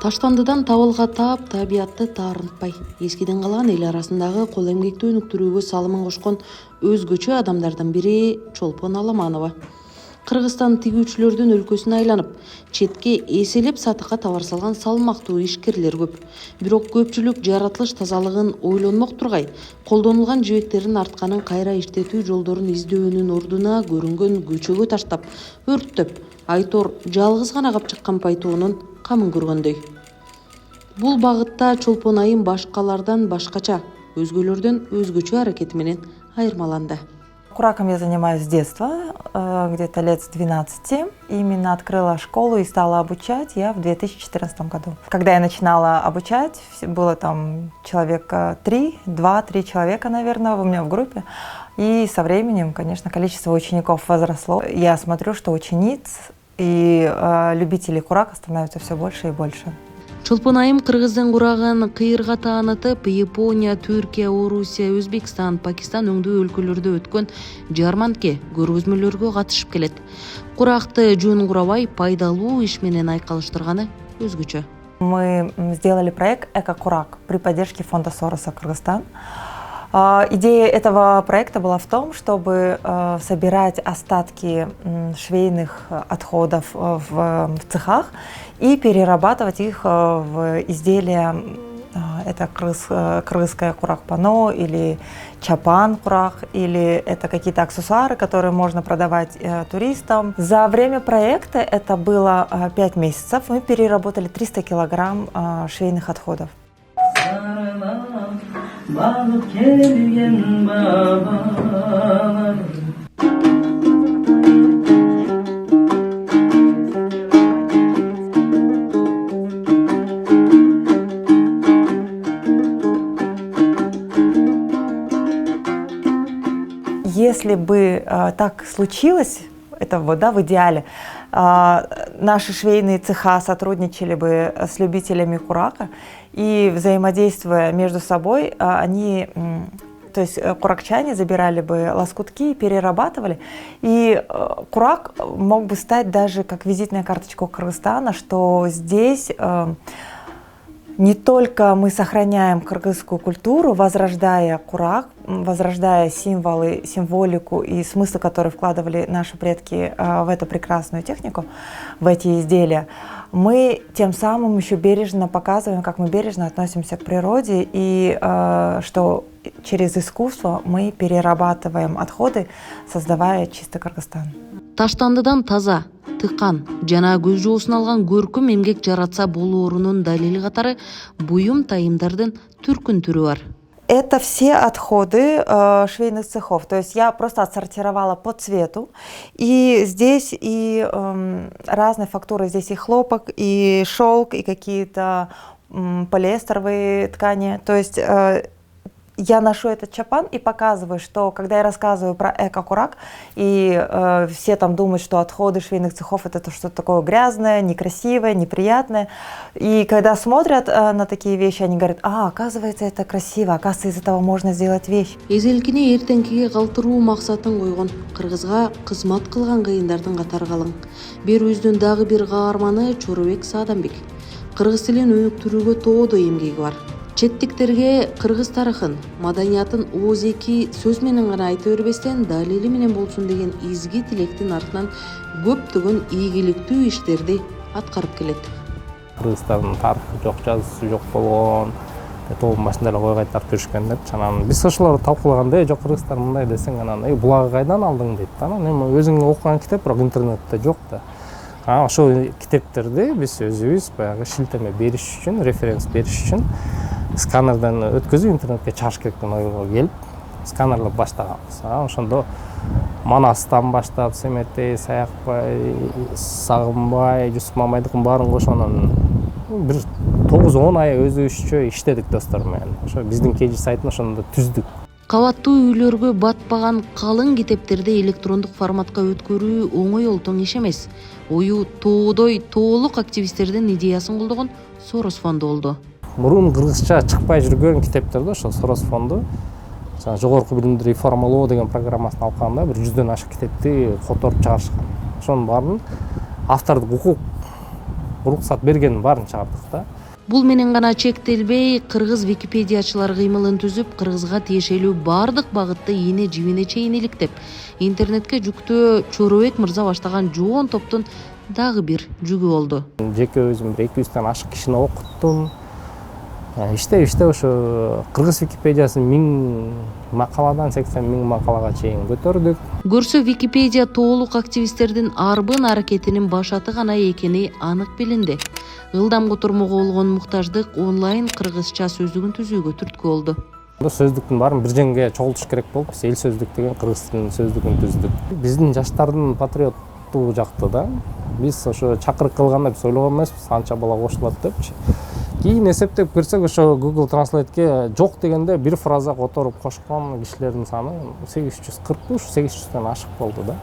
Таштандыдан табылға таап, табиятты таарынтпай, эскиден калган эл арасындагы кол эмгекти өнүктүрүүгө салымын кошкон өзгөчө адамдардан бири Чолпон Аламанова. Кыргызстан тигүүчүлөрдүн өлкөсүнө айланып, четке эселеп сатыкка товар салган салмактуу ишкерлер көп. Бирок көпчүлүк жаратылыш тазалыгын ойлонмок тургай, колдонулган жибектердин артканын кайра иштетүү жолдорун издөөнүн ордуна көрүнгөн көчөгө таштап, өрттөп, Айтор жалгыз гана кап чыккан пайтоонун камын көргөндөй. Бул багытта Чолпон айым башкалардан башкача, өзгөлөрдөн өзгөчө аракети менен айырмаланды. Кураком я занимаюсь с детства, где-то лет с 12. Именно открыла школу и стала обучать я в 2014 году. Когда я начинала обучать, было там человека 2-3 человека, наверное, у меня в группе. И со временем, конечно, количество учеников возросло. Я смотрю, что учениц и любителей курака становится все больше и больше. Чолпон айым кыргыздын курагын кыйырга таанытып, Япония, Түркия, Орусия, Өзбекстан, Пакистан өңдүү өлкөлөрдө өткөн жарманке, көргөзмөлөргө катышып келет. Куракты жөн курабай, пайдалуу иш менен айкалыштырганы өзгөчө. Мы сделали проект «Эко-Курак» при поддержке фонда Сороса Кыргызстан. Идея этого проекта была в том, чтобы собирать остатки швейных отходов в цехах и перерабатывать их в изделия. Это кыргызское курак-пано или чапан-курак, или это какие-то аксессуары, которые можно продавать туристам. За время проекта, это было 5 месяцев, мы переработали 300 килограмм швейных отходов. Если бы так случилось, это вот, да, в идеале, наши швейные цеха сотрудничали бы с любителями курака, и взаимодействуя между собой, они, то есть куракчане забирали бы лоскутки и перерабатывали, и курак мог бы стать даже как визитная карточка Кыргызстана, что здесь не только мы сохраняем кыргызскую культуру, возрождая курак, возрождая символы, символику и смысл, который вкладывали наши предки в эту прекрасную технику, в эти изделия, мы тем самым еще бережно показываем, как мы бережно относимся к природе, и что через искусство мы перерабатываем отходы, создавая чистый Кыргызстан. Таштандыдан таза, тыкан жана көз жоосун алган көркөм эмгек жаратса болоорунун далили катары буюм тайымдардын түркүн түрү бар. Это все отходы швейных цехов. То есть я просто отсортировала по цвету. И здесь и разные фактуры. Здесь и хлопок, и шелк, и какие-то полиэстеровые ткани. То есть я ношу этот чапан и показываю, что когда я рассказываю про эко-курак, и все там думают, что отходы швейных цехов это что-то такое грязное, некрасивое, неприятное. И когда смотрят на такие вещи, они говорят: оказывается, это красиво, оказывается, из этого можно сделать вещь. Эзелкини эртеңкиге калтыруу максатын койгон, кыргызга кызмат кылган кыйындардын катары калың. Берүүбүздүн дагы бир каарманы Чорубек Сааданбек. Кыргыз тилин өнүктүрүүгө тоодо эмгеги бар. Четтиктерге кыргыз тарыхын, маданиятын ооз-эки сөз менен гана айта бербестен далили менен болсун деген изги тилектин артынан көптөгөн ийгиликтүү иштерди аткарып келет. Кыргызстандын тарыхы жок, жазуусу жок болгон, тообун башында эле кой кайтарып жүрүшкөн деп. Анан биз ошолорду талкуулаганда, жок Кыргызстан мындай десең, анан булагы кайдан алдың дейт. Анан эми өзүң окуган китеп бирок интернетте жок да. Ошол китептерди биз өзүбүз баягы шилтеме бериш үчүн, референс бериш үчүн сканерден өткөзүп интернетке чыгыш керек деген ойго келип, сканерлеп баштаганбыз. Ошондо Манастан баштап, Семетей, Саякбай, Сагынбай, Жусуп Мамайдыкын баарын кошуп, анан бир 9-10 ай өзүбүзчө иштедик достор менен. Ошо биздин KG сайтын ошондо түздүк. Кабаттуу үйлөргө батпаган калың китептерди электрондук форматка өткөрүү оңой олтоң иш эмес. Ою тоодой тоолук активисттердин идеясын колдогон Сорос фонду болду. Мурун кыргызча чыкпай жүргөн китептерди ошо Сорос фонду жогорку билимди реформалоо деген программасын алганда бир 100дөн ашык китепти которуп чыгарышкан. Ошонун баарын автордук укук уруксат бергенин баарын чыгардык да. Бул менен гана чектелбей, кыргыз википедиячылар кыймылын түзүп, кыргызга тиешелүү бардык багытты ийне жибине чейин иликтеп, интернетке жүктөө Чоробек мырза баштаган жоон топтун дагы бир жүгү болду. Жеке өзүм 200-тен ашык кишини окуттум. Иштеп ошо кыргыз википедиясын 1000 макаладан 80 000 макалага чейин көтөрдүк. Көрсө Википедия тоолук активисттердин арбын аракетинин башаты гана экени анык билинди. Ылдам котормого болгон муктаждык онлайн кыргызча сөздүгүн түзүүгө түрткү болду. Сөздүктүн баарын бир жерге чогултуш керек болуп, биз эл сөздүк деген кыргыз тилинин сөздүгүн түздүк. Биздин жаштардын патриоттуу жакты да. Биз ошо чакырык кылганда биз ойлогон эмеспиз, анча бала кошулат депчи. Кийин эсептеп көрсөк, ошо Google Translate'ке жок дегенде бир фраза которуп кошкон кишилердин саны 840 ушу 800дөн ашык болду да.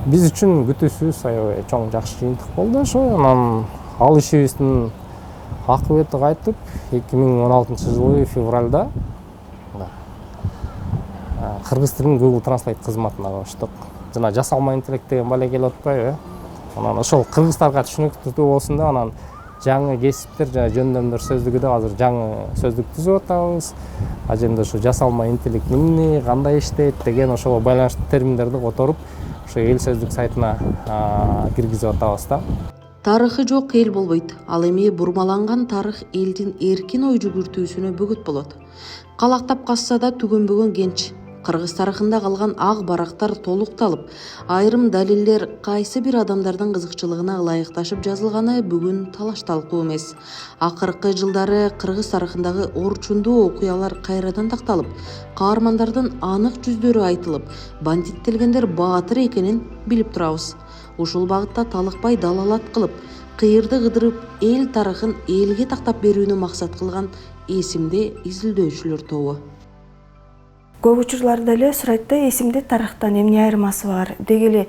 Биз үчүн күтүүсүз аябай чоң жакшы жыйынтык болду ошо. Анан ал ишибиздин акыбети кайтып 2016-жылы февралда кыргыз тилин Google Translate кызматына коштук. Жана жасалма интеллект деген бала келип атпайбы? Анан ошол кыргыздарга түшүнүктүү болсун деп анан жаңы кесиптер жана жөндөмдөр сөздүгү деп азыр жаңы сөздүк түзүп атабыз. Ал жерде ошо жасалма интеллект эмне, кандай иштейт деген ошого байланыштуу терминдерди которуп, ошо эл сөздүк сайтына киргизип атабыз да. Тарыхы жок эл болбойт. Ал эми бурмаланган тарых элдин эркин ой жүгүртүүсүнө бөгөт болот. Калактап касса да түгөнбөгөн кенч. Кыргыз тарыхында калган ак барактар толукталып, айрым далилдер кайсы бир адамдардын кызыкчылыгына ылайыкташып жазылганы бүгүн талаш талкуу эмес. Акыркы жылдары кыргыз тарыхындагы орчундуу окуялар кайрадан такталып, каармандардын анык жүздөрү айтылып, бандиттелгендер баатыр экенин билип турабыз. Ушул багытта талыкпай далалат кылып, кыйырды кыдырып, эл тарыхын элге тактап берүүнү максат кылган эсимде изилдөөчүлөр тобу. Көп учурларда эле сурайт да, эсимде тарыхтан эмне айырмасы бар, деги эле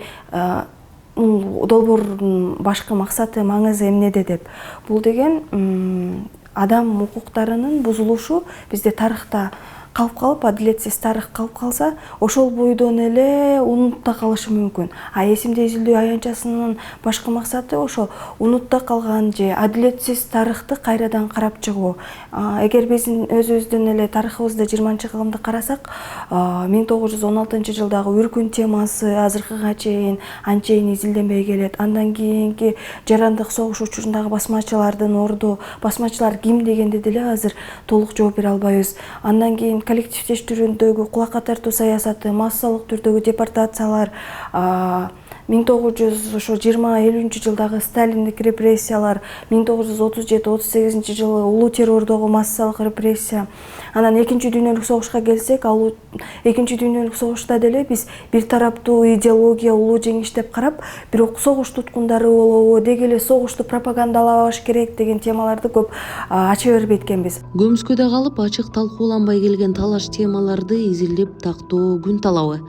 долбоордун башкы максаты, маңызы эмнеде деп. Бул деген адам укуктарынын бузулушу бизде тарыхта калып калып, адилетсиз тарых калып калса, ошол бойдон эле унутта калышы мүмкүн. А эсимде изилдөө аянтчасынын башкы максаты ошо унутта калган же адилетсиз тарыхты кайрадан карап чыгуу. Эгер биздин өзүбүздүн эле тарыхыбызды 20-кылымды карасак, 1916-жылдагы үркүн темасы азыркыга чейин анчейин изилденбей келет. Андан кийинки жарандык согуш учурундагы басмачылардын орду, басмачылар ким дегенде деле азыр толук жооп бере албайбыз. Андан кийин коллективдештирүүдөгү кулакка тартуу саясаты, массалык түрдөгү депортациялар, 1920-50-жылдагы сталиндик репрессиялар, 1937-38 улуу террордогу массалык репрессия. Анан экинчи дүйнөлүк согушка келсек, ал экинчи дүйнөлүк согушта деле биз бир тараптуу идеология улуу жеңиш деп карап, бирок согуш туткундары болобу, деги эле согушту пропагандалабаш керек деген темаларды көп ача бербейт экенбиз. Көмүскөдө калып ачык талкууланбай келген талаш темаларды изилдеп тактоо күн талабы.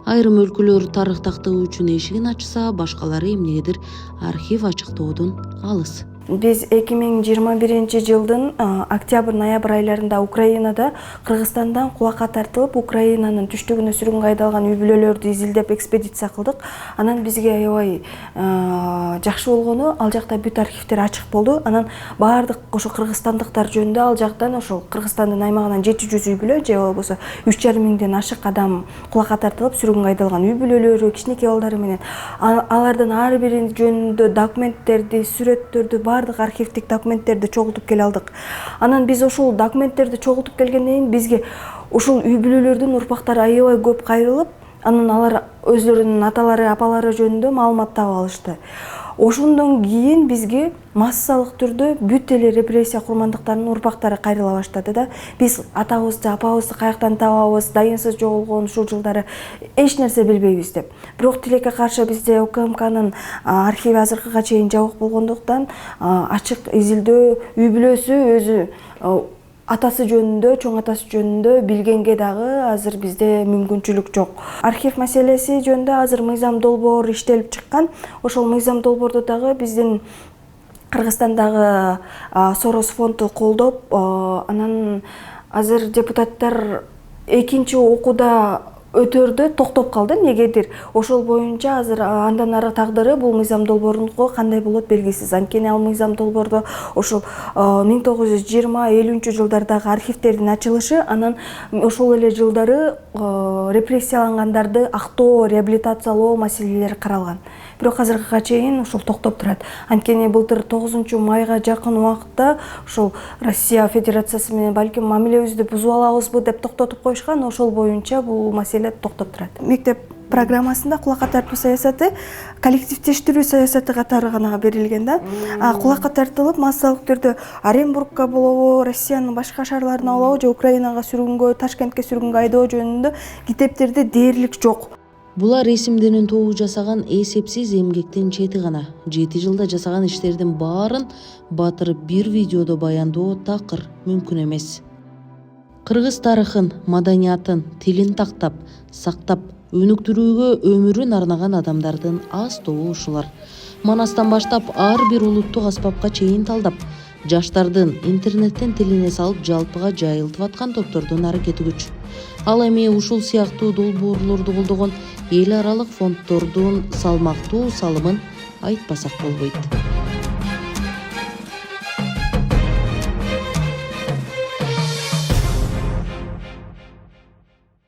Айрым өлкөлөр тарых тактоо үчүн эшигин ачса, башкалары эмнегедир архив ачыктоодон алыс. Биз 2021-жылдын октябрь-ноябрь айларында Украинада, Кыргызстандан кулакка тартылып, Украинанын түштүгүнө сүргүнгө айдалган үй бүлөлөрдү изилдеп экспедиция кылдык. Анан бизге аябай жакшы болгону, ал жакта бүт архивдер ачык болду. Анан баардык ошо кыргызстандыктар жөнүндө ал жактан ошо Кыргызстандын аймагынан 700 үй бүлө же болбосо 3,5 миңден ашык адам кулакка тартылып, сүргүнгө айдалган үй бүлөлөрү, кичинекей балдары менен. Алардын ар биринин жөнүндө документтерди, сүрөттөрдү, бардык архивдик документтерди чогултуп келе алдык. Анан биз ошол документтерди чогултуп келгенден кийин бизге ушул үй бүлөлөрдүн урпактары аябай көп кайрылып, анан алар өзлөрүнүн аталары, апалары жөнүндө маалымат таап алышты. Ошондон кийин бизге массалык түрдө бүт эле репрессия курмандыктарынын урпактары кайрыла баштады да. Биз атабызды, апабызды каяктан табабыз, дайынсыз жоголгон ушул жылдары эч нерсе билбейбиз деп. Бирок тилекке каршы бизде УКМКнын архиви азыркыга чейин жабык болгондуктан ачык изилдөө үй бүлөсү өзү атасы жөнүндө, чоң атасы жөнүндө билгенге дагы азыр бизде мүмкүнчүлүк жок. Архив маселеси жөнүндө азыр мыйзам долбоор иштелип чыккан. Ошол мыйзам долбоорду дагы биздин Кыргызстандагы Сорос фонду колдоп, анан азыр депутаттар экинчи окууда өтөрдө токтоп калды. Негедир ошол боюнча азыр андан ары тагдыры бул мыйзам долбоорунуку кандай болот белгисиз. Анткени ал мыйзам долбоордо ошол 1920-50 жылдардагы архивтердин ачылышы, анан ошол эле жылдары репрессиялангандарды актоо, реабилитациялоо маселелери каралган. Бирок азыркыга чейин ушул токтоп турат. Анткени былтыр 9-майга жакын убакытта ошол Россия Федерациясы менен балким мамилебизди бузуп алабызбы деп токтотуп коюшкан. Ошол боюнча бул маселе токтоп турат. Мектеп программасында кулакка тартуу саясаты коллективдештирүү саясаты катары гана берилген да. Кулакка тартылып массалык түрдө Оренбургка болобу, Россиянын башка шаарларына болобу же Украинага сүргүнгө, Ташкентке сүргүнгө айдоо жөнүндө китептерде дээрлик жок. Булар эсимденин тобу жасаган эсепсиз эмгектин чети гана. 7 жылда жасаган иштердин баарын батырып бир видеодо баяндоо такыр мүмкүн эмес. Кыргыз тарыхын, маданиятын, тилин тактап, сактап, өнүктүрүүгө өмүрүн арнаган адамдардын аз тобу ушулар. Манастан баштап ар бир улуттук аспапка чейин талдап, жаштардын интернеттен тилине салып жалпыга жайылтып аткан топтордун аракети күч. Ал эми ушул сыяктуу долбоорлорду колдогон эл аралык фонддордун салмактуу салымын айтпасак болбойт.